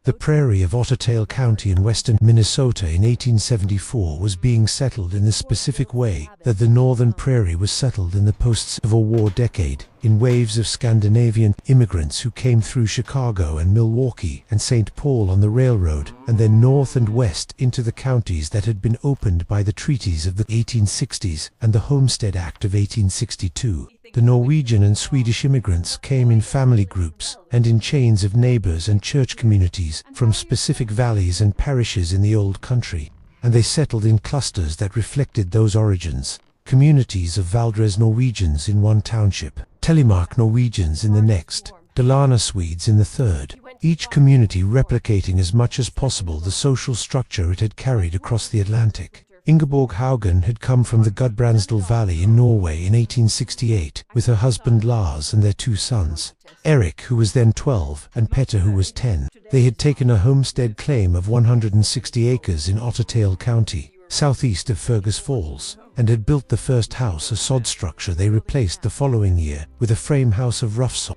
The prairie of Ottertail County in western Minnesota in 1874 was being settled in the specific way that the northern prairie was settled in the post-Civil War decade, in waves of Scandinavian immigrants who came through Chicago and Milwaukee and St. Paul on the railroad, and then north and west into the counties that had been opened by the treaties of the 1860s and the Homestead Act of 1862. The Norwegian and Swedish immigrants came in family groups and in chains of neighbors and church communities from specific valleys and parishes in the old country, and they settled in clusters that reflected those origins. Communities of Valdres Norwegians in one township, Telemark Norwegians in the next, Dalarna Swedes in the third, each community replicating as much as possible the social structure it had carried across the Atlantic. Ingeborg Haugen had come from the Gudbrandsdal Valley in Norway in 1868 with her husband Lars and their 2 sons, Eric, who was then 12, and Petter, who was 10. They had taken a homestead claim of 160 acres in Ottertail County, southeast of Fergus Falls, and had built the first house, a sod structure they replaced the following year with a frame house of rough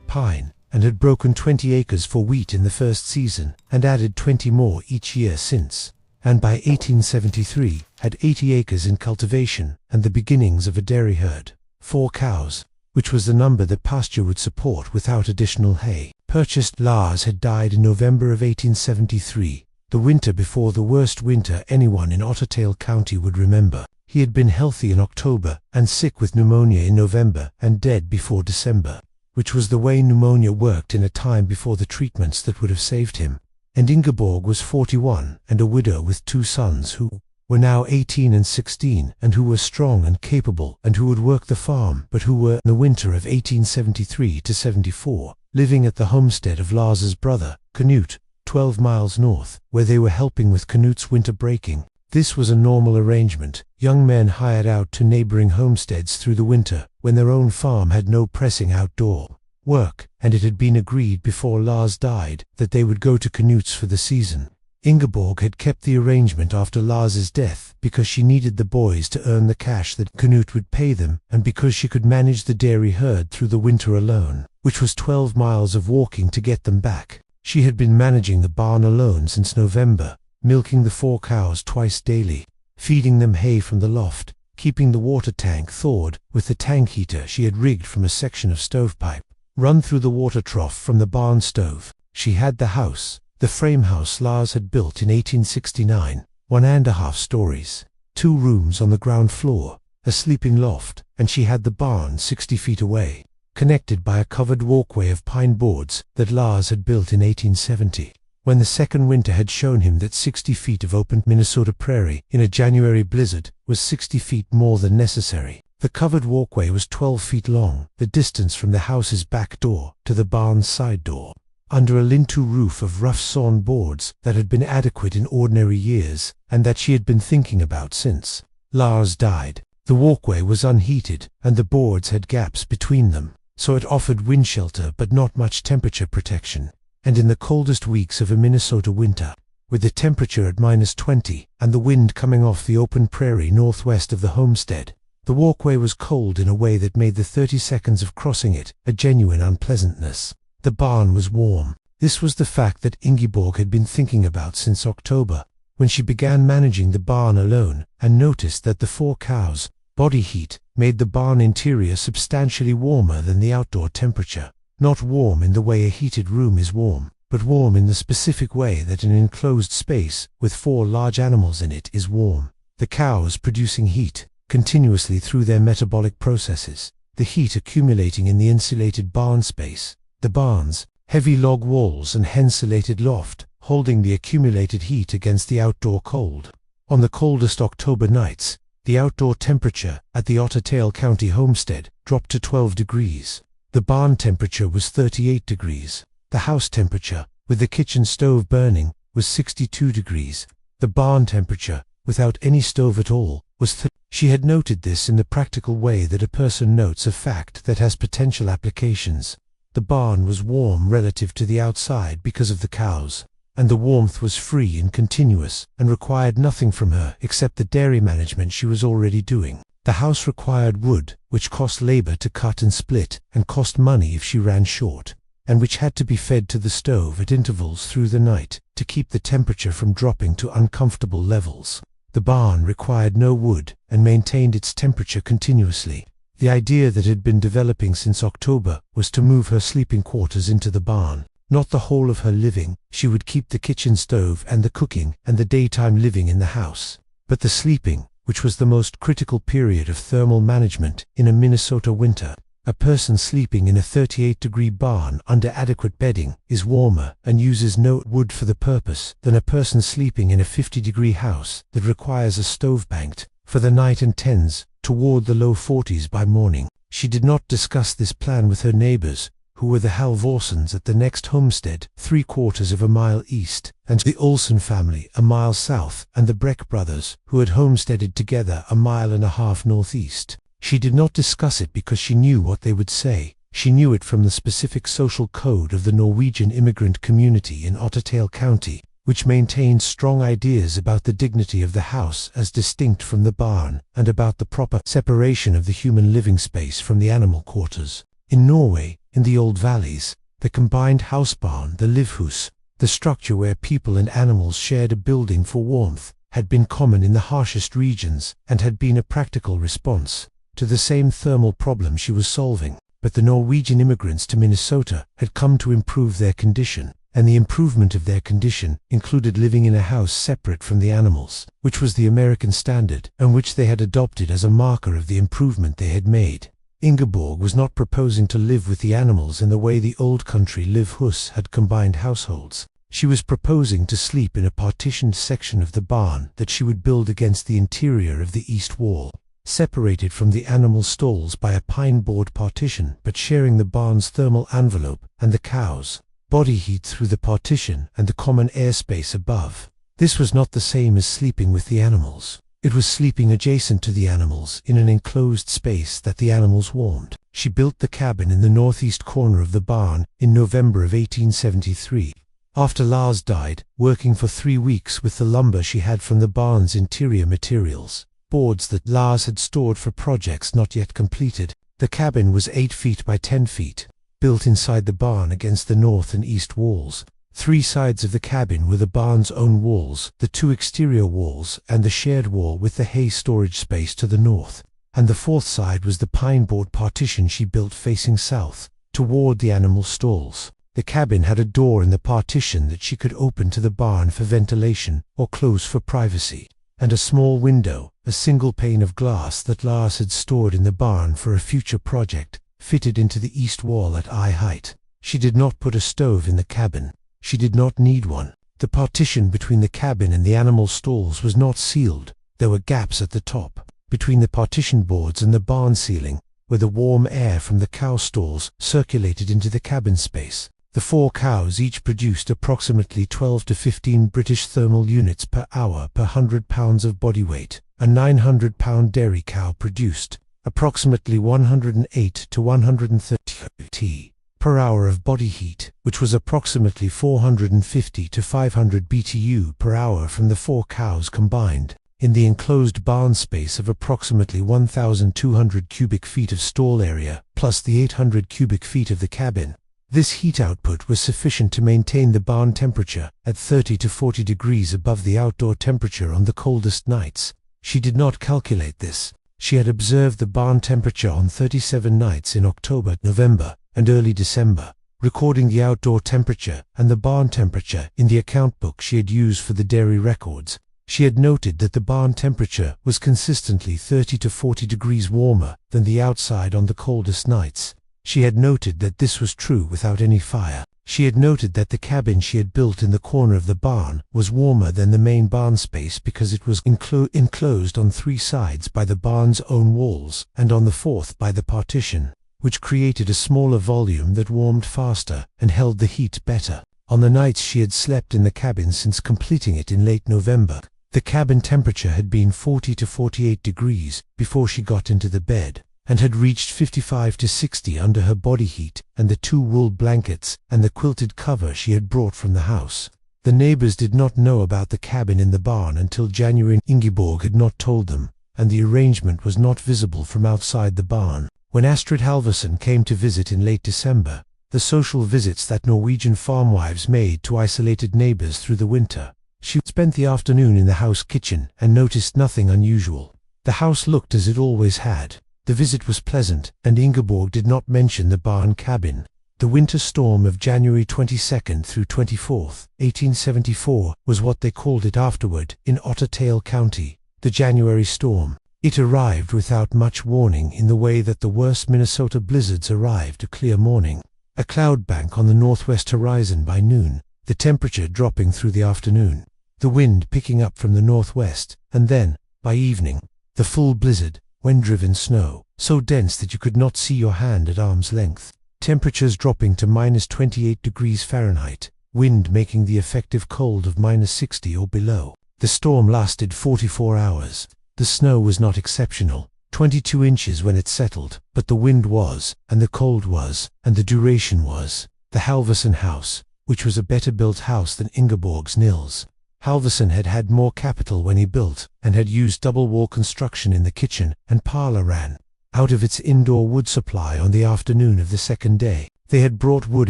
pine, and had broken 20 acres for wheat in the first season and added 20 more each year since, and by 1873 had 80 acres in cultivation and the beginnings of a dairy herd, 4 cows, which was the number that pasture would support without additional hay. Purchased. Lars had died in November of 1873, the winter before the worst winter anyone in Ottertail County would remember. He had been healthy in October and sick with pneumonia in November and dead before December, which was the way pneumonia worked in a time before the treatments that would have saved him. And Ingeborg was 41 and a widow with 2 sons who were now 18 and 16 and who were strong and capable and who would work the farm, but who were in the winter of 1873 to 74 living at the homestead of Lars's brother, Knut, 12 miles north, where they were helping with Knut's winter breaking. This was a normal arrangement. Young men hired out to neighboring homesteads through the winter when their own farm had no pressing outdoor work, and it had been agreed before Lars died that they would go to Knut's for the season. Ingeborg had kept the arrangement after Lars's death because she needed the boys to earn the cash that Knut would pay them, and because she could manage the dairy herd through the winter alone, which was 12 miles of walking to get them back. She had been managing the barn alone since November, milking the 4 cows twice daily, feeding them hay from the loft, keeping the water tank thawed with the tank heater she had rigged from a section of stovepipe run through the water trough from the barn stove. She had the house, the frame house Lars had built in 1869, 1.5 stories, 2 rooms on the ground floor, a sleeping loft, and she had the barn 60 feet away, connected by a covered walkway of pine boards that Lars had built in 1870. When the second winter had shown him that 60 feet of open Minnesota prairie in a January blizzard was 60 feet more than necessary. The covered walkway was 12 feet long, the distance from the house's back door to the barn's side door, under a lean-to roof of rough sawn boards that had been adequate in ordinary years and that she had been thinking about since Lars died. The walkway was unheated and the boards had gaps between them, so it offered wind shelter but not much temperature protection. And in the coldest weeks of a Minnesota winter, with the temperature at -20 and the wind coming off the open prairie northwest of the homestead, the walkway was cold in a way that made the 30 seconds of crossing it a genuine unpleasantness. The barn was warm. This was the fact that Ingeborg had been thinking about since October, when she began managing the barn alone and noticed that the 4 cows' body heat made the barn interior substantially warmer than the outdoor temperature. Not warm in the way a heated room is warm, but warm in the specific way that an enclosed space with 4 large animals in it is warm. The cows producing heat continuously through their metabolic processes, the heat accumulating in the insulated barn space, the barn's heavy log walls and henselated loft holding the accumulated heat against the outdoor cold. On the coldest October nights, the outdoor temperature at the Ottertail County homestead dropped to 12 degrees. The barn temperature was 38 degrees. The house temperature, with the kitchen stove burning, was 62 degrees. The barn temperature, without any stove at all, was 30. She had noted this in the practical way that a person notes a fact that has potential applications. The barn was warm relative to the outside because of the cows, and the warmth was free and continuous and required nothing from her except the dairy management she was already doing. The house required wood, which cost labor to cut and split, and cost money if she ran short. and which had to be fed to the stove at intervals through the night to keep the temperature from dropping to uncomfortable levels. The barn required no wood and maintained its temperature continuously. The idea that had been developing since October was to move her sleeping quarters into the barn. Not the whole of her living. She would keep the kitchen stove and the cooking and the daytime living in the house. But the sleeping, which was the most critical period of thermal management in a Minnesota winter. A person sleeping in a 38-degree barn under adequate bedding is warmer and uses no wood for the purpose than a person sleeping in a 50-degree house that requires a stove banked for the night and tends toward the low 40s by morning. She did not discuss this plan with her neighbors, who were the Halvorsons at the next homestead 3/4 of a mile east, and the Olson family a mile south, and the Breck brothers, who had homesteaded together 1.5 miles northeast. She did not discuss it because she knew what they would say. She knew it from the specific social code of the Norwegian immigrant community in Ottertail County, which maintained strong ideas about the dignity of the house as distinct from the barn, and about the proper separation of the human living space from the animal quarters. In Norway, in the old valleys, the combined house barn, the livhus, the structure where people and animals shared a building for warmth, had been common in the harshest regions and had been a practical response to the same thermal problem she was solving. But the Norwegian immigrants to Minnesota had come to improve their condition, and the improvement of their condition included living in a house separate from the animals, which was the American standard, and which they had adopted as a marker of the improvement they had made. Ingeborg was not proposing to live with the animals in the way the old country livhus had combined households. She was proposing to sleep in a partitioned section of the barn that she would build against the interior of the east wall, separated from the animal stalls by a pine board partition, but sharing the barn's thermal envelope and the cows' body heat through the partition and the common airspace above. This was not the same as sleeping with the animals. It was sleeping adjacent to the animals in an enclosed space that the animals warmed. She built the cabin in the northeast corner of the barn in November of 1873. After Lars died, working for 3 weeks with the lumber she had from the barn's interior materials, boards that Lars had stored for projects not yet completed. The cabin was 8 feet by 10 feet, built inside the barn against the north and east walls. 3 sides of the cabin were the barn's own walls, the 2 exterior walls, and the shared wall with the hay storage space to the north. And the 4th side was the pine board partition she built facing south, toward the animal stalls. The cabin had a door in the partition that she could open to the barn for ventilation or close for privacy, and a small window, a single pane of glass that Lars had stored in the barn for a future project, fitted into the east wall at eye height. She did not put a stove in the cabin. She did not need one. The partition between the cabin and the animal stalls was not sealed. There were gaps at the top, between the partition boards and the barn ceiling, where the warm air from the cow stalls circulated into the cabin space. The 4 cows each produced approximately 12 to 15 British thermal units per hour per 100 pounds of body weight. A 900-pound dairy cow produced approximately 108 to 130 per hour of body heat, which was approximately 450 to 500 BTU per hour from the 4 cows combined. In the enclosed barn space of approximately 1,200 cubic feet of stall area, plus the 800 cubic feet of the cabin, this heat output was sufficient to maintain the barn temperature at 30 to 40 degrees above the outdoor temperature on the coldest nights. She did not calculate this. She had observed the barn temperature on 37 nights in October, November, and early December, recording the outdoor temperature and the barn temperature in the account book she had used for the dairy records. She had noted that the barn temperature was consistently 30 to 40 degrees warmer than the outside on the coldest nights. She had noted that this was true without any fire. She had noted that the cabin she had built in the corner of the barn was warmer than the main barn space because it was enclosed on 3 sides by the barn's own walls and on the 4th by the partition, which created a smaller volume that warmed faster and held the heat better. On the nights she had slept in the cabin since completing it in late November, the cabin temperature had been 40 to 48 degrees before she got into the bed, and had reached 55 to 60 under her body heat and the 2 wool blankets and the quilted cover she had brought from the house. The neighbors did not know about the cabin in the barn until January. Ingeborg had not told them, and the arrangement was not visible from outside the barn. When Astrid Halvorsen came to visit in late December, the social visits that Norwegian farmwives made to isolated neighbors through the winter. She spent the afternoon in the house kitchen and noticed nothing unusual. The house looked as it always had. The visit was pleasant, and Ingeborg did not mention the barn cabin. The winter storm of January 22nd through 24th, 1874, was what they called it afterward in Ottertail County, the January storm. It arrived without much warning in the way that the worst Minnesota blizzards arrived a clear morning. A cloud bank on the northwest horizon by noon, the temperature dropping through the afternoon, the wind picking up from the northwest, and then, by evening, the full blizzard, wind-driven snow, so dense that you could not see your hand at arm's length. Temperatures dropping to -28 degrees Fahrenheit, wind making the effective cold of -60 or below. The storm lasted 44 hours. The snow was not exceptional, 22 inches when it settled, but the wind was, and the cold was, and the duration was. The Halvorsen house, which was a better-built house than Ingeborg's Nils. Halvorsen had had more capital when he built, and had used double-wall construction in the kitchen and parlor ran out of its indoor wood supply on the afternoon of the second day. They had brought wood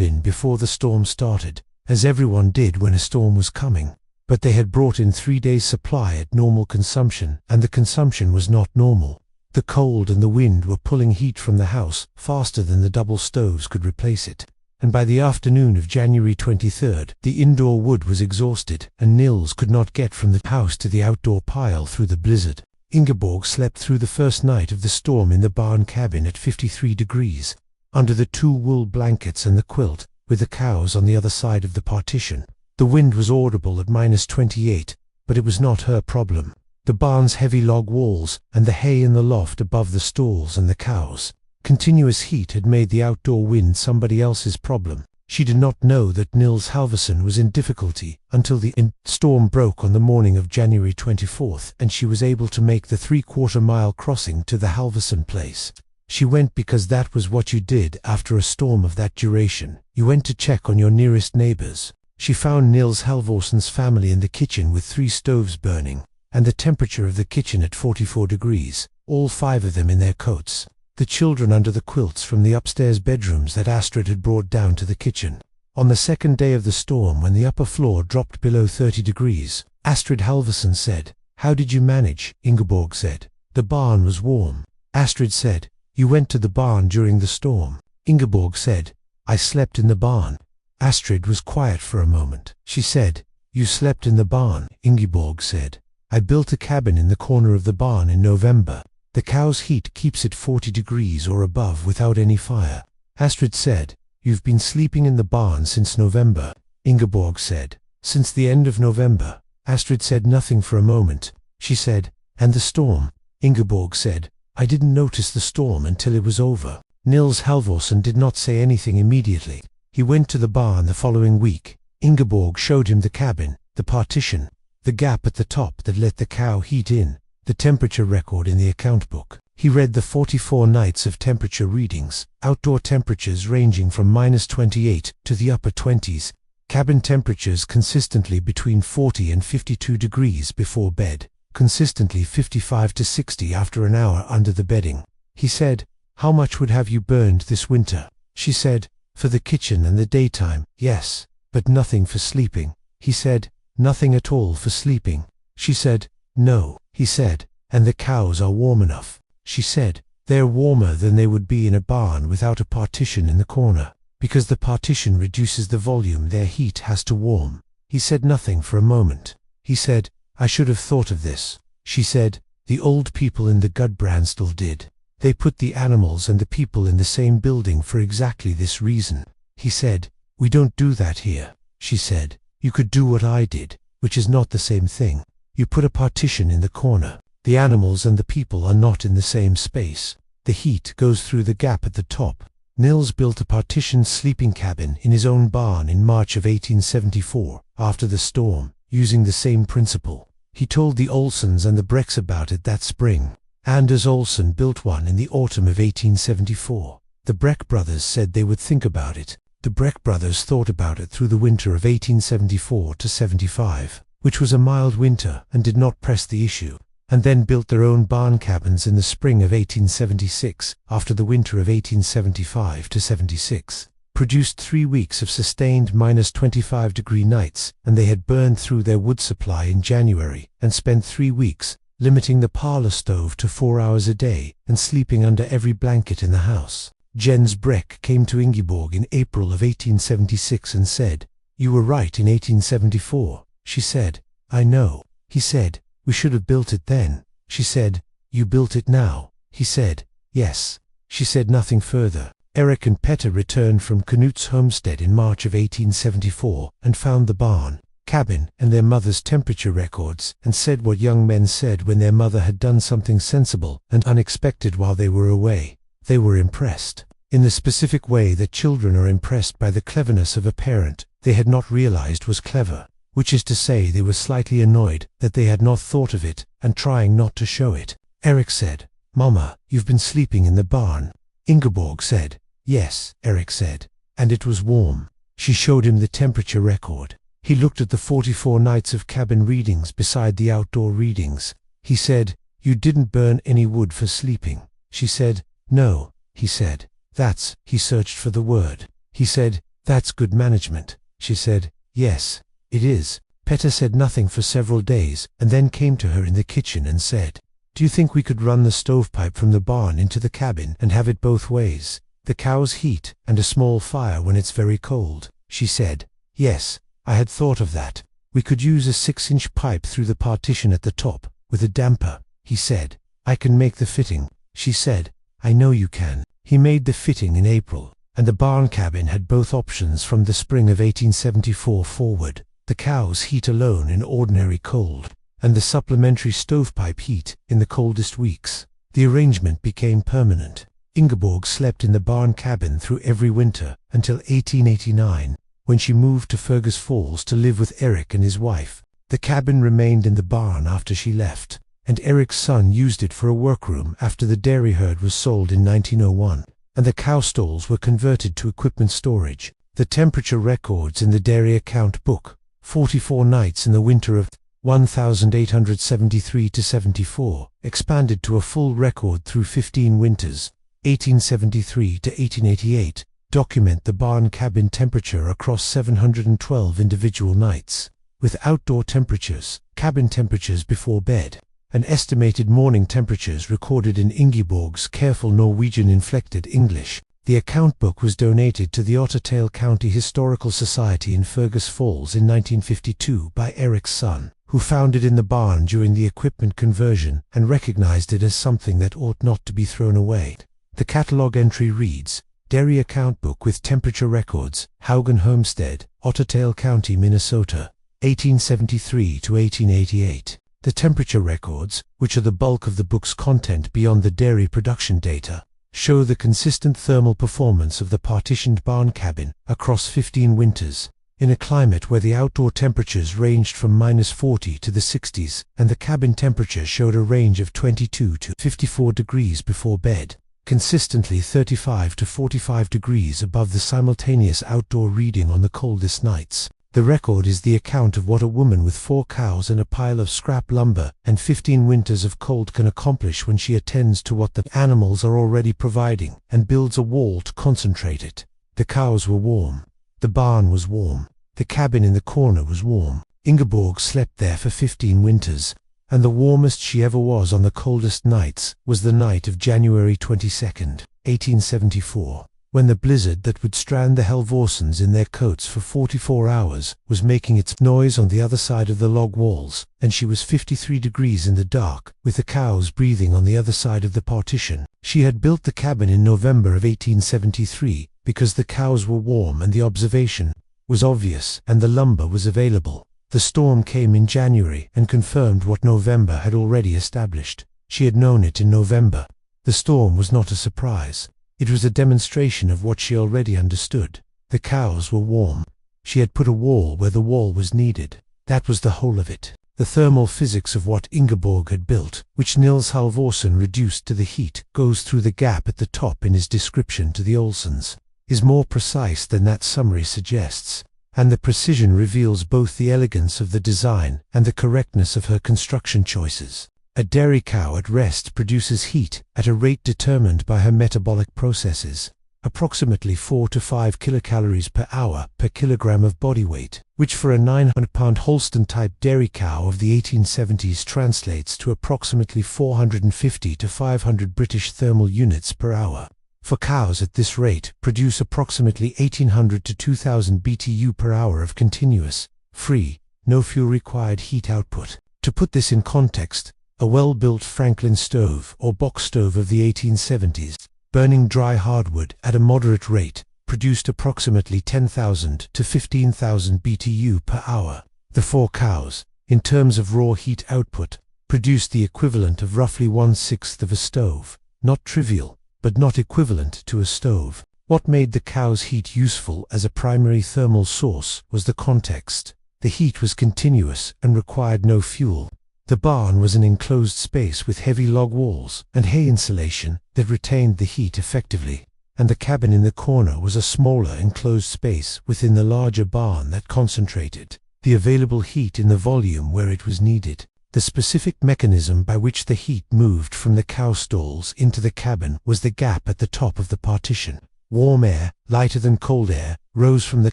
in before the storm started, as everyone did when a storm was coming. But they had brought in 3 days' supply at normal consumption, and the consumption was not normal. The cold and the wind were pulling heat from the house faster than the double stoves could replace it. And by the afternoon of January 23rd, the indoor wood was exhausted, and Nils could not get from the house to the outdoor pile through the blizzard. Ingeborg slept through the first night of the storm in the barn cabin at 53 degrees, under the 2 wool blankets and the quilt, with the cows on the other side of the partition. The wind was audible at -28, but it was not her problem. The barn's heavy log walls, and the hay in the loft above the stalls and the cows. Continuous heat had made the outdoor wind somebody else's problem. She did not know that Nils Halvorsen was in difficulty until the storm broke on the morning of January 24th, and she was able to make the 3/4-mile crossing to the Halvorsen place. She went because that was what you did after a storm of that duration. You went to check on your nearest neighbors. She found Nils Halvorsen's family in the kitchen with 3 stoves burning, and the temperature of the kitchen at 44 degrees, all 5 of them in their coats. The children under the quilts from the upstairs bedrooms that Astrid had brought down to the kitchen. On the second day of the storm, when the upper floor dropped below 30 degrees, Astrid Halvorsen said, "How did you manage?" Ingeborg said, "The barn was warm." Astrid said, "You went to the barn during the storm." Ingeborg said, "I slept in the barn." Astrid was quiet for a moment. She said, "You slept in the barn." Ingeborg said, "I built a cabin in the corner of the barn in November. The cow's heat keeps it 40 degrees or above without any fire." Astrid said, "You've been sleeping in the barn since November." Ingeborg said, "Since the end of November." Astrid said nothing for a moment. She said, "And the storm?" Ingeborg said, "I didn't notice the storm until it was over." Nils Halvorsen did not say anything immediately. He went to the barn the following week. Ingeborg showed him the cabin, the partition, the gap at the top that let the cow heat in, the temperature record in the account book. He read the 44 nights of temperature readings, outdoor temperatures ranging from -28 to the upper 20s, cabin temperatures consistently between 40 and 52 degrees before bed, consistently 55 to 60 after an hour under the bedding. He said, "How much would have you burned this winter?" She said, "For the kitchen and the daytime, yes, but nothing for sleeping." He said, "Nothing at all for sleeping." She said, "No." He said, "And the cows are warm enough." She said, "They're warmer than they would be in a barn without a partition in the corner, because the partition reduces the volume their heat has to warm." He said nothing for a moment. He said, "I should have thought of this." She said, "The old people in the Gudbrandsdal did. They put the animals and the people in the same building for exactly this reason." He said, "We don't do that here." She said, "You could do what I did, which is not the same thing. You put a partition in the corner. The animals and the people are not in the same space. The heat goes through the gap at the top." Nils built a partitioned sleeping cabin in his own barn in March of 1874, after the storm, using the same principle. He told the Olsens and the Brecks about it that spring. Anders Olsen built one in the autumn of 1874. The Breck brothers said they would think about it. The Breck brothers thought about it through the winter of 1874 to 75, which was a mild winter, and did not press the issue, and then built their own barn cabins in the spring of 1876, after the winter of 1875 to 76. produced 3 weeks of sustained -25-degree nights, and they had burned through their wood supply in January and spent 3 weeks limiting the parlor stove to 4 hours a day and sleeping under every blanket in the house. Jens Breck came to Ingeborg in April of 1876 and said, "You were right in 1874. She said, "I know." He said, "We should have built it then." She said, "You built it now." He said, "Yes." She said nothing further. Eric and Petter returned from Knut's homestead in March of 1874 and found the barn, cabin, and their mother's temperature records, and said what young men said when their mother had done something sensible and unexpected while they were away. They were impressed. In the specific way that children are impressed by the cleverness of a parent they had not realized was clever, which is to say they were slightly annoyed that they had not thought of it and trying not to show it. Eric said, "Mama, you've been sleeping in the barn." Ingeborg said, "Yes," Eric said, "and it was warm." She showed him the temperature record. He looked at the 44 nights of cabin readings beside the outdoor readings. He said, "You didn't burn any wood for sleeping." She said, "No." He said, "That's," he searched for the word. He said, "That's good management." She said, "Yes, it is." Petter said nothing for several days and then came to her in the kitchen and said, "Do you think we could run the stovepipe from the barn into the cabin and have it both ways? The cows heat and a small fire when it's very cold." She said, "Yes, I had thought of that. We could use a 6-inch pipe through the partition at the top, with a damper." He said, "I can make the fitting." She said, "I know you can." He made the fitting in April, and the barn cabin had both options from the spring of 1874 forward. The cows heat alone in ordinary cold, and the supplementary stovepipe heat in the coldest weeks. The arrangement became permanent. Ingeborg slept in the barn cabin through every winter until 1889, when she moved to Fergus Falls to live with Eric and his wife. The cabin remained in the barn after she left, and Eric's son used it for a workroom after the dairy herd was sold in 1901, and the cow stalls were converted to equipment storage. The temperature records in the dairy account book, 44 nights in the winter of 1873–74, expanded to a full record through 15 winters, 1873–1888, document the barn cabin temperature across 712 individual nights, with outdoor temperatures, cabin temperatures before bed, and estimated morning temperatures recorded in Ingeborg's careful Norwegian-inflected English. The account book was donated to the Ottertail County Historical Society in Fergus Falls in 1952 by Eric's son, who found it in the barn during the equipment conversion and recognized it as something that ought not to be thrown away. The catalogue entry reads, "Dairy account book with temperature records, Haugen Homestead, Ottertail County, Minnesota, 1873–1888. The temperature records, which are the bulk of the book's content beyond the dairy production data, show the consistent thermal performance of the partitioned barn cabin across 15 winters, in a climate where the outdoor temperatures ranged from -40 to the 60s, and the cabin temperature showed a range of 22 to 54 degrees before bed, consistently 35 to 45 degrees above the simultaneous outdoor reading on the coldest nights. The record is the account of what a woman with 4 cows and a pile of scrap lumber and 15 winters of cold can accomplish when she attends to what the animals are already providing and builds a wall to concentrate it. The cows were warm. The barn was warm. The cabin in the corner was warm. Ingeborg slept there for 15 winters, and the warmest she ever was on the coldest nights was the night of January 22nd, 1874, when the blizzard that would strand the Helvorsons in their coats for 44 hours was making its noise on the other side of the log walls, and she was 53 degrees in the dark, with the cows breathing on the other side of the partition. She had built the cabin in November of 1873 because the cows were warm and the observation was obvious and the lumber was available. The storm came in January and confirmed what November had already established. She had known it in November. The storm was not a surprise. It was a demonstration of what she already understood. The cows were warm. She had put a wall where the wall was needed. That was the whole of it. The thermal physics of what Ingeborg had built, which Nils Halvorsen reduced to the heat, goes through the gap at the top in his description to the Olsons, is more precise than that summary suggests, and the precision reveals both the elegance of the design and the correctness of her construction choices. A dairy cow at rest produces heat at a rate determined by her metabolic processes. approximately 4 to 5 kilocalories per hour per kilogram of body weight, which for a 900-pound Holstein-type dairy cow of the 1870s translates to approximately 450 to 500 British thermal units per hour. For cows at this rate produce approximately 1800 to 2000 BTU per hour of continuous, free, no fuel required heat output. To put this in context, a well-built Franklin stove or box stove of the 1870s, burning dry hardwood at a moderate rate, produced approximately 10,000 to 15,000 BTU per hour. The 4 cows, in terms of raw heat output, produced the equivalent of roughly 1/6 of a stove. Not trivial, but not equivalent to a stove. What made the cow's heat useful as a primary thermal source was the context. The heat was continuous and required no fuel. The barn was an enclosed space with heavy log walls and hay insulation that retained the heat effectively, and the cabin in the corner was a smaller enclosed space within the larger barn that concentrated the available heat in the volume where it was needed. The specific mechanism by which the heat moved from the cow stalls into the cabin was the gap at the top of the partition. Warm air, lighter than cold air, rose from the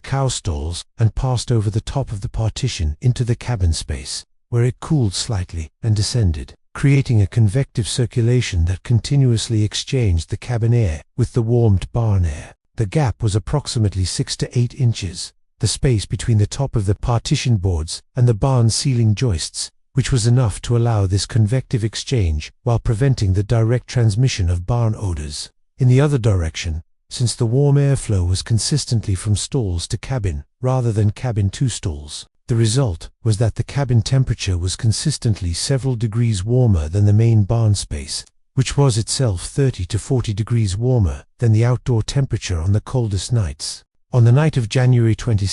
cow stalls and passed over the top of the partition into the cabin space, where it cooled slightly and descended, creating a convective circulation that continuously exchanged the cabin air with the warmed barn air. The gap was approximately 6 to 8 inches, the space between the top of the partition boards and the barn ceiling joists, which was enough to allow this convective exchange while preventing the direct transmission of barn odors. In the other direction, since the warm airflow was consistently from stalls to cabin rather than cabin to stalls, the result was that the cabin temperature was consistently several degrees warmer than the main barn space, which was itself 30 to 40 degrees warmer than the outdoor temperature on the coldest nights. On the night of January 22,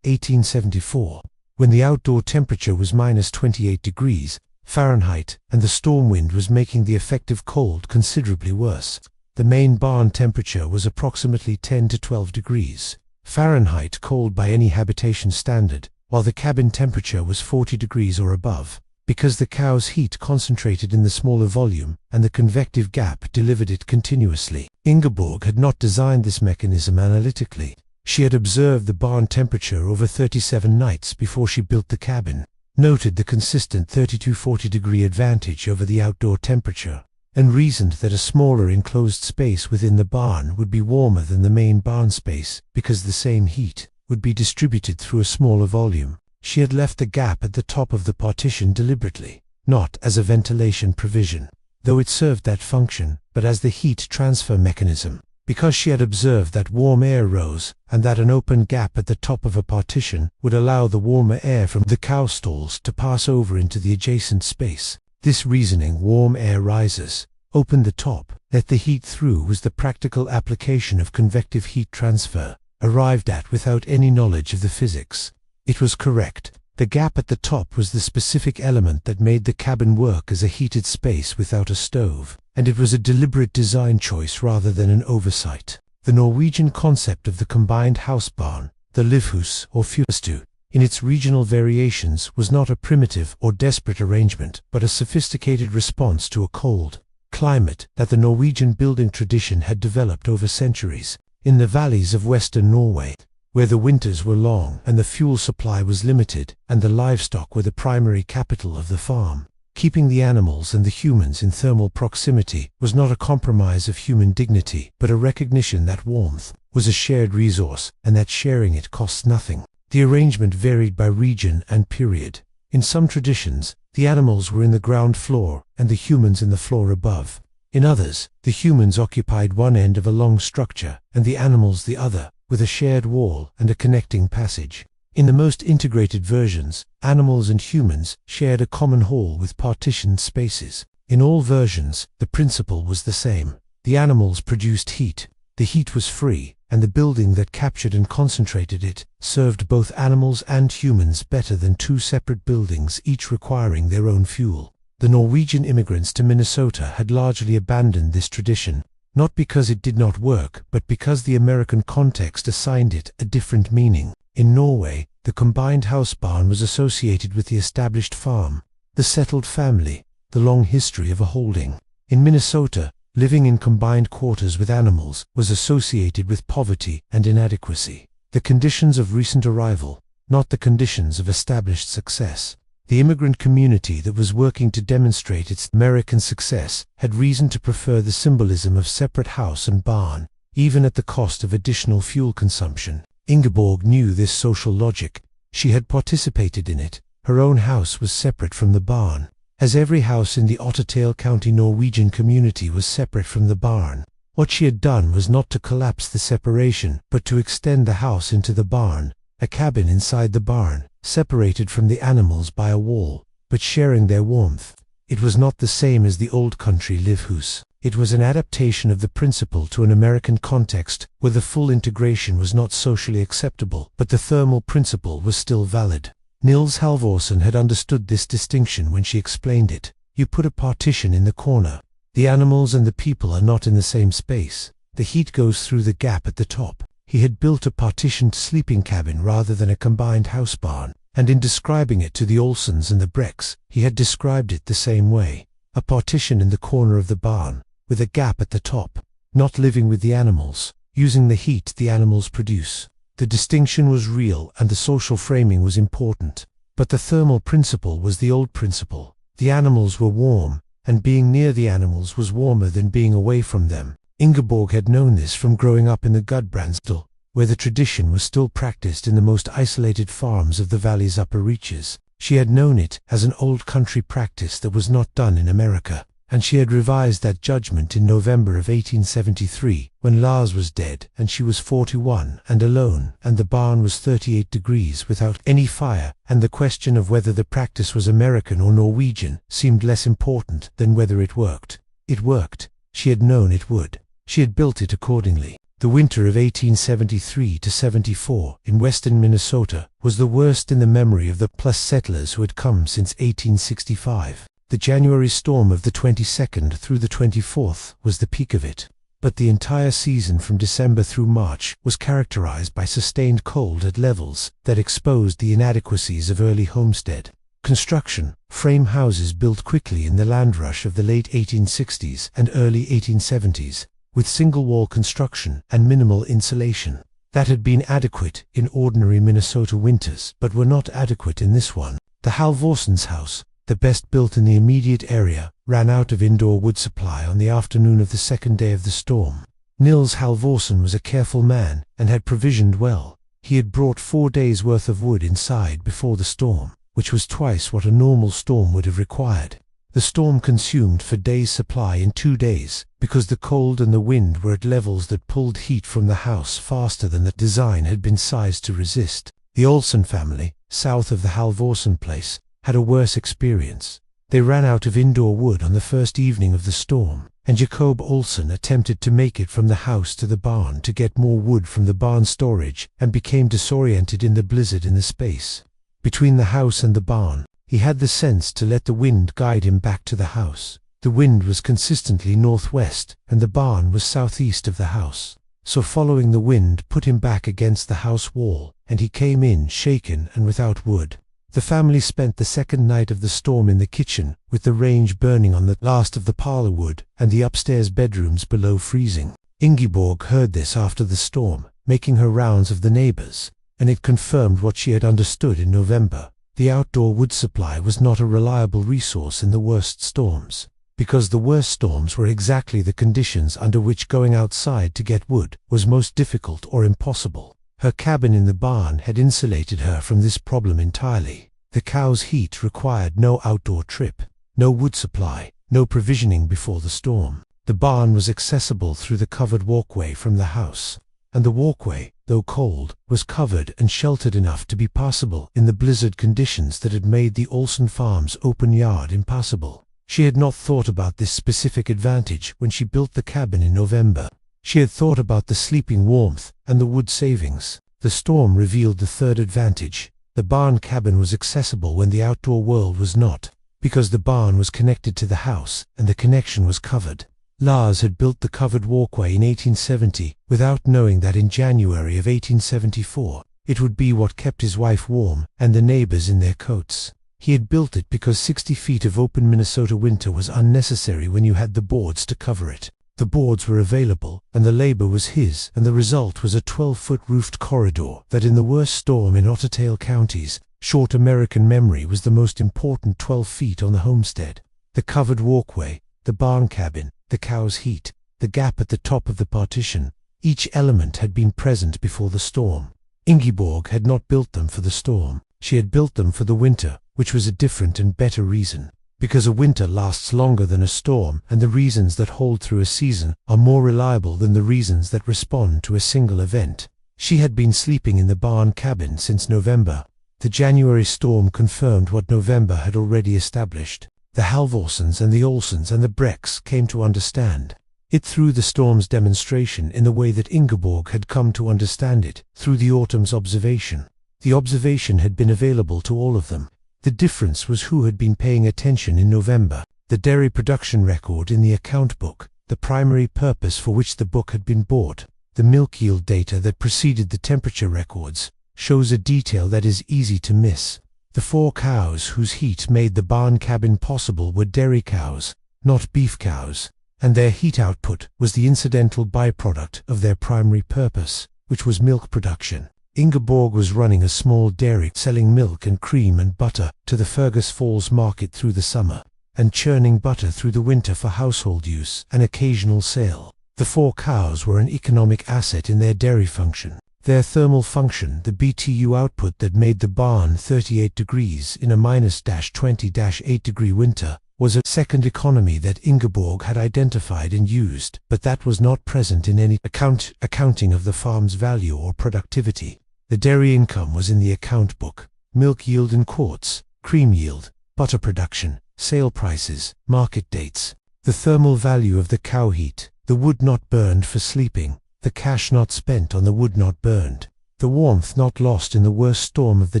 1874, when the outdoor temperature was -28 degrees Fahrenheit and the storm wind was making the effective cold considerably worse, the main barn temperature was approximately 10 to 12 degrees Fahrenheit cold by any habitation standard, while the cabin temperature was 40 degrees or above, because the cow's heat concentrated in the smaller volume and the convective gap delivered it continuously. Ingeborg had not designed this mechanism analytically. She had observed the barn temperature over 37 nights before she built the cabin, noted the consistent 30 to 40 degree advantage over the outdoor temperature, and reasoned that a smaller enclosed space within the barn would be warmer than the main barn space because the same heat would be distributed through a smaller volume. She had left the gap at the top of the partition deliberately, not as a ventilation provision, though it served that function, but as the heat transfer mechanism, because she had observed that warm air rose and that an open gap at the top of a partition would allow the warmer air from the cow stalls to pass over into the adjacent space. This reasoning, warm air rises, open the top, let the heat through, was the practical application of convective heat transfer, arrived at without any knowledge of the physics. It was correct. The gap at the top was the specific element that made the cabin work as a heated space without a stove, and it was a deliberate design choice rather than an oversight. The Norwegian concept of the combined house barn, the livhus or fjøstue, in its regional variations was not a primitive or desperate arrangement, but a sophisticated response to a cold climate that the Norwegian building tradition had developed over centuries. In the valleys of western Norway, where the winters were long and the fuel supply was limited and the livestock were the primary capital of the farm, keeping the animals and the humans in thermal proximity was not a compromise of human dignity, but a recognition that warmth was a shared resource and that sharing it costs nothing. The arrangement varied by region and period. In some traditions, the animals were in the ground floor and the humans in the floor above. In others, the humans occupied one end of a long structure and the animals the other, with a shared wall and a connecting passage. In the most integrated versions, animals and humans shared a common hall with partitioned spaces. In all versions, the principle was the same. The animals produced heat, the heat was free, and the building that captured and concentrated it served both animals and humans better than two separate buildings, each requiring their own fuel. The Norwegian immigrants to Minnesota had largely abandoned this tradition, not because it did not work, but because the American context assigned it a different meaning. In Norway, the combined house barn was associated with the established farm, the settled family, the long history of a holding. In Minnesota, living in combined quarters with animals was associated with poverty and inadequacy. The conditions of recent arrival, not the conditions of established success. The immigrant community that was working to demonstrate its American success had reason to prefer the symbolism of separate house and barn, even at the cost of additional fuel consumption. Ingeborg knew this social logic. She had participated in it. Her own house was separate from the barn, as every house in the Ottertail County Norwegian community was separate from the barn. What she had done was not to collapse the separation, but to extend the house into the barn, a cabin inside the barn, separated from the animals by a wall, but sharing their warmth. It was not the same as the old country livehouse. It was an adaptation of the principle to an American context, where the full integration was not socially acceptable, but the thermal principle was still valid. Nils Halvorsen had understood this distinction when she explained it. You put a partition in the corner. The animals and the people are not in the same space. The heat goes through the gap at the top. He had built a partitioned sleeping cabin rather than a combined house barn, and in describing it to the Olsens and the Brecks, he had described it the same way. A partition in the corner of the barn, with a gap at the top, not living with the animals, using the heat the animals produce. The distinction was real and the social framing was important. But the thermal principle was the old principle. The animals were warm, and being near the animals was warmer than being away from them. Ingeborg had known this from growing up in the Gudbrandsdal, where the tradition was still practiced in the most isolated farms of the valley's upper reaches. She had known it as an old country practice that was not done in America, and she had revised that judgment in November of 1873, when Lars was dead and she was 41 and alone, and the barn was 38 degrees without any fire, and the question of whether the practice was American or Norwegian seemed less important than whether it worked. It worked. She had known it would. She had built it accordingly. The winter of 1873 to 74 in western Minnesota was the worst in the memory of the plus settlers who had come since 1865. The January storm of the 22nd through the 24th was the peak of it. But the entire season from December through March was characterized by sustained cold at levels that exposed the inadequacies of early homestead construction. Frame houses built quickly in the land rush of the late 1860s and early 1870s, with single-wall construction and minimal insulation. That had been adequate in ordinary Minnesota winters, but were not adequate in this one. The Halvorsens' house, the best built in the immediate area, ran out of indoor wood supply on the afternoon of the second day of the storm. Nils Halvorsen was a careful man and had provisioned well. He had brought 4 days' worth of wood inside before the storm, which was twice what a normal storm would have required. The storm consumed for days' supply in 2 days, because the cold and the wind were at levels that pulled heat from the house faster than the design had been sized to resist. The Olsen family, south of the Halvorsen place, had a worse experience. They ran out of indoor wood on the first evening of the storm, and Jacob Olsen attempted to make it from the house to the barn to get more wood from the barn storage and became disoriented in the blizzard in the space between the house and the barn. He had the sense to let the wind guide him back to the house. The wind was consistently northwest and the barn was southeast of the house. So following the wind put him back against the house wall, and he came in shaken and without wood. The family spent the second night of the storm in the kitchen, with the range burning on the last of the parlor wood, and the upstairs bedrooms below freezing. Ingeborg heard this after the storm, making her rounds of the neighbors, and it confirmed what she had understood in November. The outdoor wood supply was not a reliable resource in the worst storms, because the worst storms were exactly the conditions under which going outside to get wood was most difficult or impossible. Her cabin in the barn had insulated her from this problem entirely. The cow's heat required no outdoor trip, no wood supply, no provisioning before the storm. The barn was accessible through the covered walkway from the house, and the walkway, though cold, was covered and sheltered enough to be passable in the blizzard conditions that had made the Olsen farm's open yard impassable. She had not thought about this specific advantage when she built the cabin in November. She had thought about the sleeping warmth and the wood savings. The storm revealed the third advantage. The barn cabin was accessible when the outdoor world was not, because the barn was connected to the house and the connection was covered. Lars had built the covered walkway in 1870 without knowing that in January of 1874 it would be what kept his wife warm and the neighbors in their coats. He had built it because 60 feet of open Minnesota winter was unnecessary when you had the boards to cover it. The boards were available, and the labor was his, and the result was a 12-foot roofed corridor that in the worst storm in Ottertail counties, short American memory, was the most important 12 feet on the homestead. The covered walkway, the barn cabin, the cow's heat, the gap at the top of the partition, each element had been present before the storm. Ingeborg had not built them for the storm. She had built them for the winter, which was a different and better reason. Because a winter lasts longer than a storm, and the reasons that hold through a season are more reliable than the reasons that respond to a single event. She had been sleeping in the barn cabin since November. The January storm confirmed what November had already established. The Halvorsens and the Olsens and the Brecks came to understand it through the storm's demonstration in the way that Ingeborg had come to understand it, through the autumn's observation. The observation had been available to all of them. The difference was who had been paying attention in November. The dairy production record in the account book, the primary purpose for which the book had been bought, the milk yield data that preceded the temperature records, shows a detail that is easy to miss. The 4 cows whose heat made the barn cabin possible were dairy cows, not beef cows, and their heat output was the incidental byproduct of their primary purpose, which was milk production. Ingeborg was running a small dairy selling milk and cream and butter to the Fergus Falls market through the summer, and churning butter through the winter for household use and occasional sale. The 4 cows were an economic asset in their dairy function. Their thermal function, the BTU output that made the barn 38 degrees in a -20-8 degree winter, was a second economy that Ingeborg had identified and used, but that was not present in any accounting of the farm's value or productivity. The dairy income was in the account book: milk yield in quarts, cream yield, butter production, sale prices, market dates, the thermal value of the cow heat, the wood not burned for sleeping, the cash not spent on the wood not burned, the warmth not lost in the worst storm of the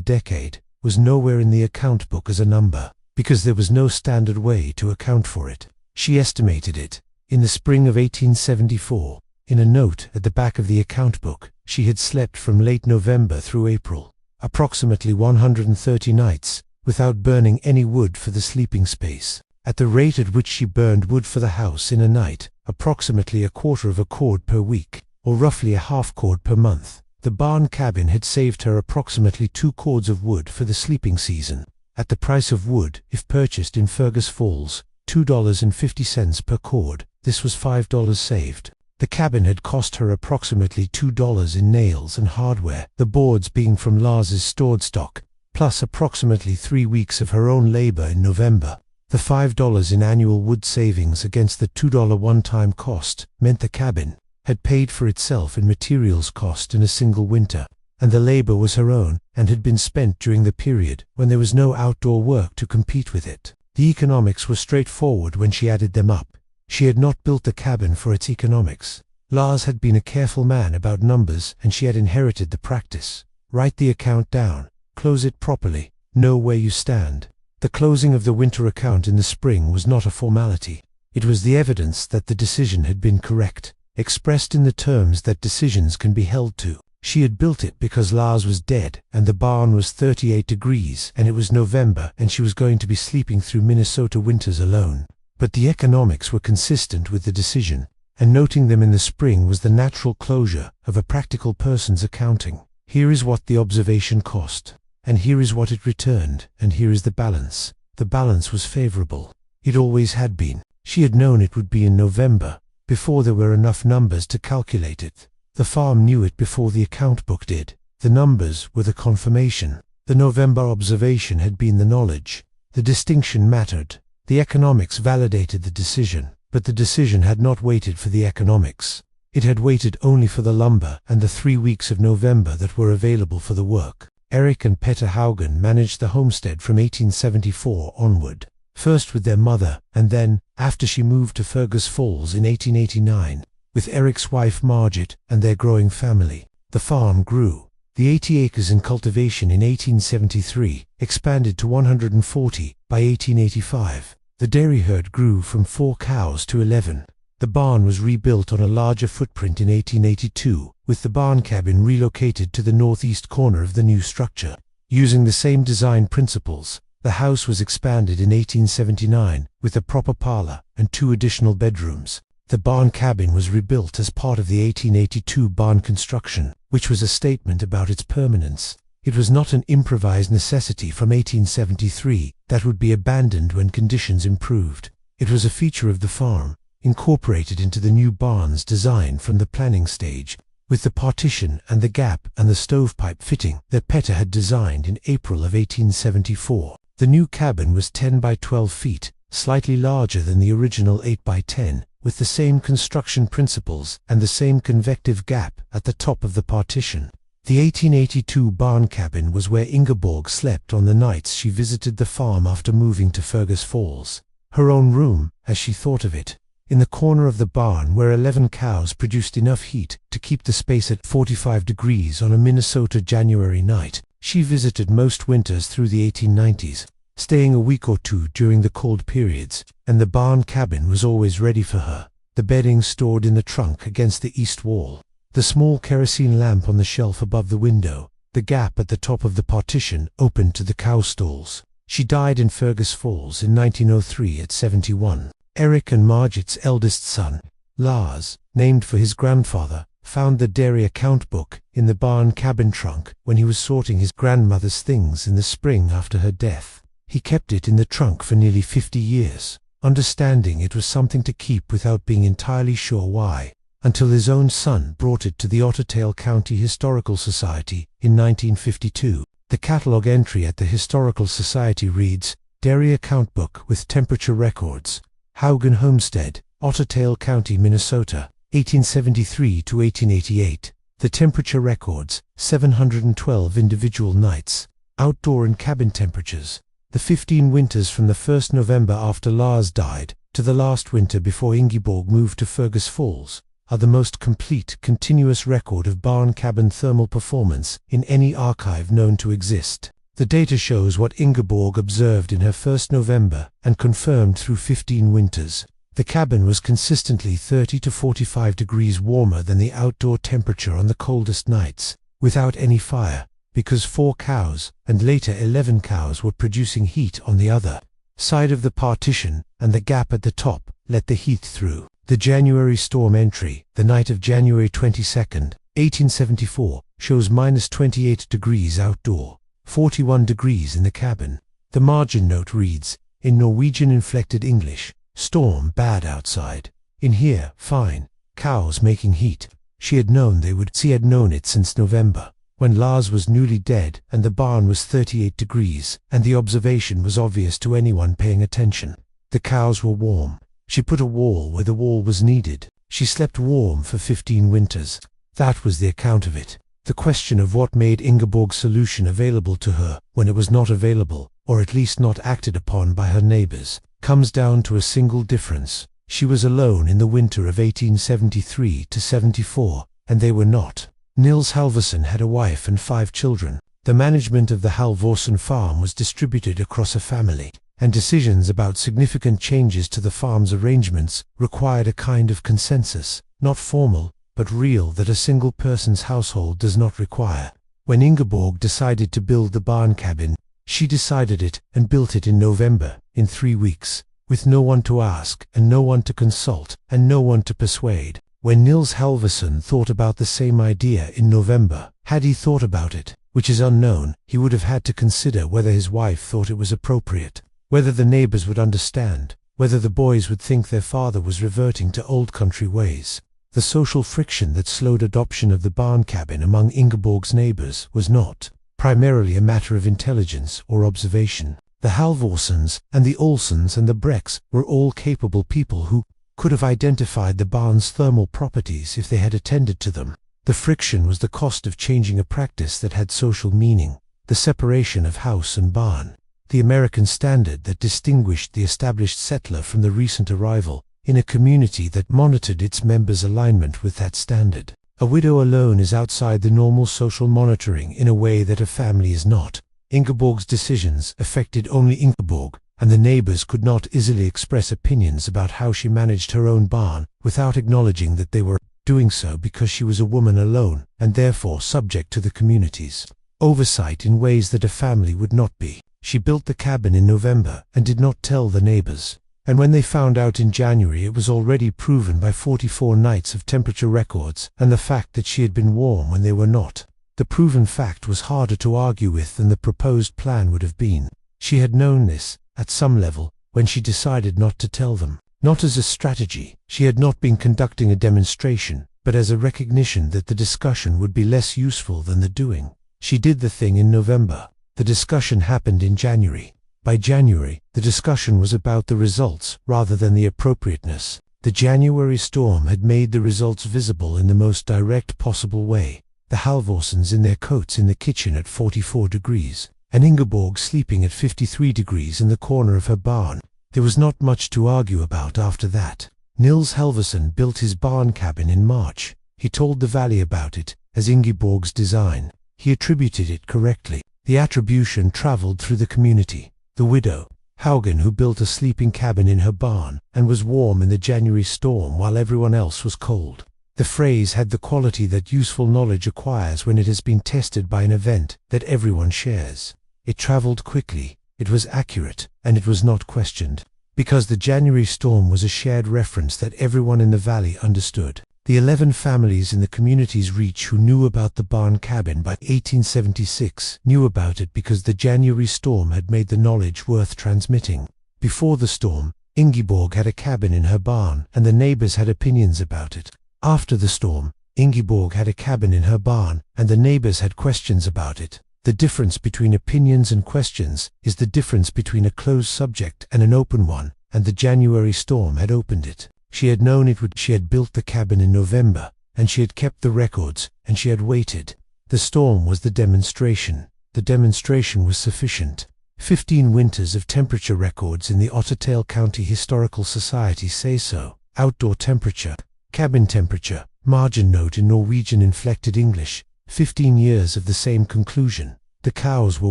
decade, was nowhere in the account book as a number, because there was no standard way to account for it. She estimated it. In the spring of 1874, in a note at the back of the account book, she had slept from late November through April, approximately 130 nights, without burning any wood for the sleeping space. At the rate at which she burned wood for the house in a night, approximately 1/4 of a cord per week, or roughly 1/2 cord per month, the barn cabin had saved her approximately 2 cords of wood for the sleeping season. At the price of wood, if purchased in Fergus Falls, $2.50 per cord, this was $5 saved. The cabin had cost her approximately $2 in nails and hardware, the boards being from Lars's stored stock, plus approximately 3 weeks of her own labor in November. The $5 in annual wood savings against the $2 one-time cost meant the cabin had paid for itself in materials cost in a single winter, and the labor was her own and had been spent during the period when there was no outdoor work to compete with it. The economics were straightforward when she added them up. She had not built the cabin for its economics. Lars had been a careful man about numbers, and she had inherited the practice. Write the account down, close it properly, know where you stand. The closing of the winter account in the spring was not a formality. It was the evidence that the decision had been correct, expressed in the terms that decisions can be held to. She had built it because Lars was dead, and the barn was 38 degrees, and it was November, and she was going to be sleeping through Minnesota winters alone. But the economics were consistent with the decision, and noting them in the spring was the natural closure of a practical person's accounting. Here is what the observation cost, and here is what it returned, and here is the balance. The balance was favorable. It always had been. She had known it would be in November, before there were enough numbers to calculate it. The farm knew it before the account book did. The numbers were the confirmation. The November observation had been the knowledge. The distinction mattered. The economics validated the decision, but the decision had not waited for the economics. It had waited only for the lumber and the 3 weeks of November that were available for the work. Eric and Petter Haugen managed the homestead from 1874 onward, first with their mother, and then, after she moved to Fergus Falls in 1889, with Eric's wife Margit and their growing family. The farm grew. The 80 acres in cultivation in 1873 expanded to 140 by 1885. The dairy herd grew from 4 cows to 11. The barn was rebuilt on a larger footprint in 1882, with the barn cabin relocated to the northeast corner of the new structure. Using the same design principles, the house was expanded in 1879 with a proper parlor and 2 additional bedrooms. The barn cabin was rebuilt as part of the 1882 barn construction, which was a statement about its permanence. It was not an improvised necessity from 1873 that would be abandoned when conditions improved. It was a feature of the farm, incorporated into the new barn's design from the planning stage, with the partition and the gap and the stovepipe fitting that Petter had designed in April of 1874. The new cabin was 10 by 12 feet, slightly larger than the original 8 by 10, with the same construction principles and the same convective gap at the top of the partition. The 1882 barn cabin was where Ingeborg slept on the nights she visited the farm after moving to Fergus Falls. Her own room, as she thought of it, in the corner of the barn where 11 cows produced enough heat to keep the space at 45 degrees on a Minnesota January night. She visited most winters through the 1890s, staying a week or two during the cold periods, and the barn cabin was always ready for her, the bedding stored in the trunk against the east wall, the small kerosene lamp on the shelf above the window, the gap at the top of the partition open to the cow stalls. She died in Fergus Falls in 1903 at 71. Eric and Margit's eldest son, Lars, named for his grandfather, found the dairy account book in the barn cabin trunk when he was sorting his grandmother's things in the spring after her death. He kept it in the trunk for nearly 50 years, understanding it was something to keep without being entirely sure why, until his own son brought it to the Ottertail County Historical Society in 1952. The catalogue entry at the Historical Society reads, "Dairy account book with temperature records, Haugen Homestead, Ottertail County, Minnesota, 1873 to 1888. The temperature records, 712 individual nights, outdoor and cabin temperatures. The 15 winters from the 1st November after Lars died to the last winter before Ingeborg moved to Fergus Falls are the most complete, continuous record of barn cabin thermal performance in any archive known to exist. The data shows what Ingeborg observed in her 1st November and confirmed through 15 winters. The cabin was consistently 30 to 45 degrees warmer than the outdoor temperature on the coldest nights, without any fire, because 4 cows, and later 11 cows, were producing heat on the other side of the partition, and the gap at the top let the heat through. The January storm entry, the night of January 22nd, 1874, shows minus 28 degrees outdoor, 41 degrees in the cabin. The margin note reads, in Norwegian inflected English, "Storm bad outside. In here, fine. Cows making heat." She had known they would. She had known it since November, when Lars was newly dead and the barn was 38 degrees, and the observation was obvious to anyone paying attention. The cows were warm. She put a wall where the wall was needed. She slept warm for 15 winters. That was the account of it. The question of what made Ingeborg's solution available to her when it was not available, or at least not acted upon by her neighbors, comes down to a single difference. She was alone in the winter of 1873 to 74, and they were not. Nils Halvorsen had a wife and 5 children. The management of the Halvorsen farm was distributed across a family, and decisions about significant changes to the farm's arrangements required a kind of consensus, not formal, but real, that a single person's household does not require. When Ingeborg decided to build the barn cabin, she decided it and built it in November, in 3 weeks, with no one to ask, and no one to consult, and no one to persuade. When Nils Halvorsen thought about the same idea in November, had he thought about it, which is unknown, he would have had to consider whether his wife thought it was appropriate, whether the neighbors would understand, whether the boys would think their father was reverting to old country ways. The social friction that slowed adoption of the barn cabin among Ingeborg's neighbors was not primarily a matter of intelligence or observation. The Halvorsens and the Olsens and the Brecks were all capable people who could have identified the barn's thermal properties if they had attended to them. The friction was the cost of changing a practice that had social meaning, the separation of house and barn, the American standard that distinguished the established settler from the recent arrival, in a community that monitored its members' alignment with that standard. A widow alone is outside the normal social monitoring in a way that a family is not. Ingeborg's decisions affected only Ingeborg, and the neighbors could not easily express opinions about how she managed her own barn without acknowledging that they were doing so because she was a woman alone and therefore subject to the community's oversight in ways that a family would not be. She built the cabin in November and did not tell the neighbors. And when they found out in January, it was already proven by 44 nights of temperature records and the fact that she had been warm when they were not. The proven fact was harder to argue with than the proposed plan would have been. She had known this, at some level, when she decided not to tell them. Not as a strategy. She had not been conducting a demonstration, but as a recognition that the discussion would be less useful than the doing. She did the thing in November. The discussion happened in January. By January, the discussion was about the results rather than the appropriateness. The January storm had made the results visible in the most direct possible way. The Halvorsens in their coats in the kitchen at 44 degrees, and Ingeborg sleeping at 53 degrees in the corner of her barn. There was not much to argue about after that. Nils Halvorsen built his barn cabin in March. He told the valley about it as Ingeborg's design. He attributed it correctly. The attribution traveled through the community. The widow, Haugen, who built a sleeping cabin in her barn and was warm in the January storm while everyone else was cold. The phrase had the quality that useful knowledge acquires when it has been tested by an event that everyone shares. It traveled quickly, it was accurate, and it was not questioned. Because the January storm was a shared reference that everyone in the valley understood. The 11 families in the community's reach who knew about the barn cabin by 1876 knew about it because the January storm had made the knowledge worth transmitting. Before the storm, Ingeborg had a cabin in her barn and the neighbors had opinions about it. After the storm, Ingeborg had a cabin in her barn and the neighbors had questions about it. The difference between opinions and questions is the difference between a closed subject and an open one, and the January storm had opened it. She had known it would. She had built the cabin in November, and she had kept the records, and she had waited. The storm was the demonstration. The demonstration was sufficient. 15 winters of temperature records in the Ottertail County Historical Society say so. Outdoor temperature, cabin temperature, margin note in Norwegian inflected English, 15 years of the same conclusion. The cows were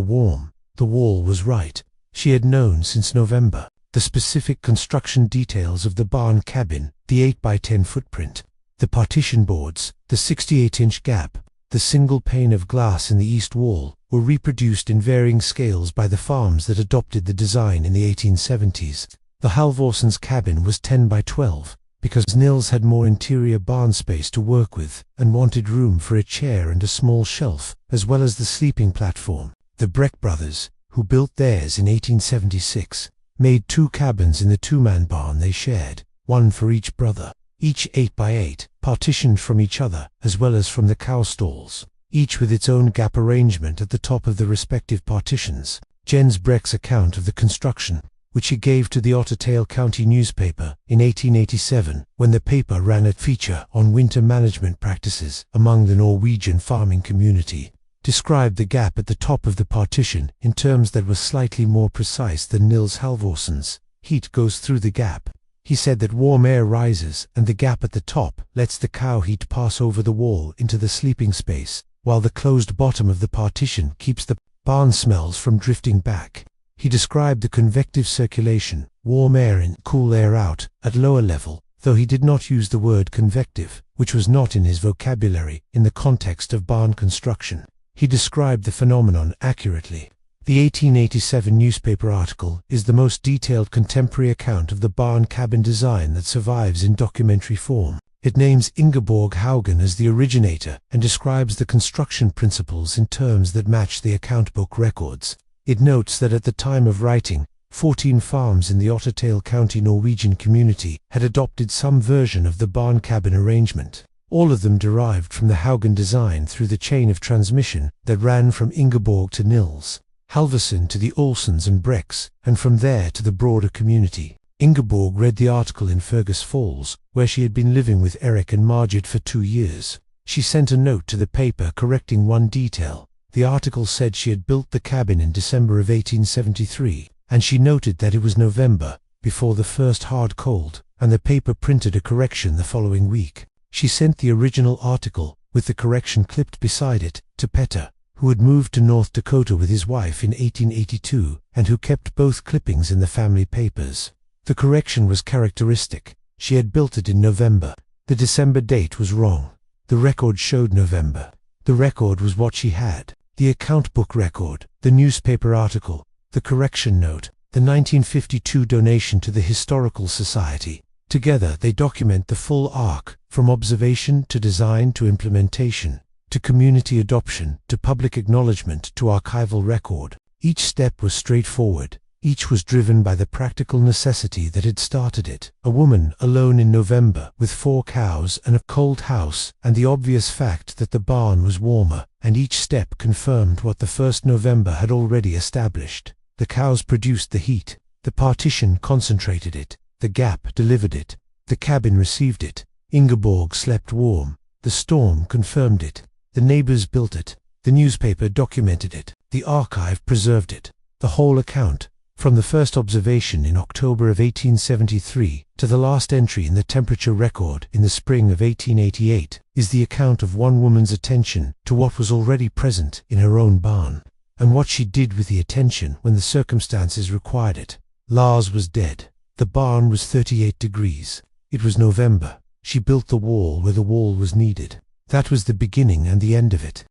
warm. The wall was right. She had known since November. The specific construction details of the barn cabin, the 8x10 footprint, the partition boards, the 68-inch gap, the single pane of glass in the east wall, were reproduced in varying scales by the farms that adopted the design in the 1870s. The Halvorsens' cabin was 10x12, because Nils had more interior barn space to work with and wanted room for a chair and a small shelf, as well as the sleeping platform. The Breck brothers, who built theirs in 1876, made 2 cabins in the 2-man barn they shared, one for each brother, each 8x8, partitioned from each other as well as from the cow stalls, each with its own gap arrangement at the top of the respective partitions. Jens Breck's account of the construction, which he gave to the Ottertail County newspaper in 1887, when the paper ran a feature on winter management practices among the Norwegian farming community, described the gap at the top of the partition in terms that were slightly more precise than Nils Halvorsen's. Heat goes through the gap. He said that warm air rises and the gap at the top lets the cow heat pass over the wall into the sleeping space, while the closed bottom of the partition keeps the barn smells from drifting back. He described the convective circulation, warm air in, cool air out, at lower level, though he did not use the word convective, which was not in his vocabulary in the context of barn construction. He described the phenomenon accurately. The 1887 newspaper article is the most detailed contemporary account of the barn cabin design that survives in documentary form. It names Ingeborg Haugen as the originator and describes the construction principles in terms that match the account book records. It notes that at the time of writing, 14 farms in the Ottertail County Norwegian community had adopted some version of the barn cabin arrangement. All of them derived from the Haugen design through the chain of transmission that ran from Ingeborg to Nils Halvorsen to the Olsens and Brecks, and from there to the broader community. Ingeborg read the article in Fergus Falls, where she had been living with Eric and Margit for 2 years. She sent a note to the paper correcting one detail. The article said she had built the cabin in December of 1873, and she noted that it was November, before the first hard cold, and the paper printed a correction the following week. She sent the original article, with the correction clipped beside it, to Petter, who had moved to North Dakota with his wife in 1882, and who kept both clippings in the family papers. The correction was characteristic. She had built it in November. The December date was wrong. The record showed November. The record was what she had. The account book record, the newspaper article, the correction note, the 1952 donation to the Historical Society. Together they document the full arc, from observation to design to implementation, to community adoption, to public acknowledgement, to archival record. Each step was straightforward. Each was driven by the practical necessity that had started it. A woman alone in November, with 4 cows and a cold house, and the obvious fact that the barn was warmer, and each step confirmed what the first November had already established. The cows produced the heat, the partition concentrated it, the gap delivered it, the cabin received it, Ingeborg slept warm, the storm confirmed it, the neighbors built it, the newspaper documented it, the archive preserved it. The whole account, from the first observation in October of 1873 to the last entry in the temperature record in the spring of 1888, is the account of one woman's attention to what was already present in her own barn, and what she did with the attention when the circumstances required it. Lars was dead. The barn was 38 degrees. It was November. She built the wall where the wall was needed. That was the beginning and the end of it.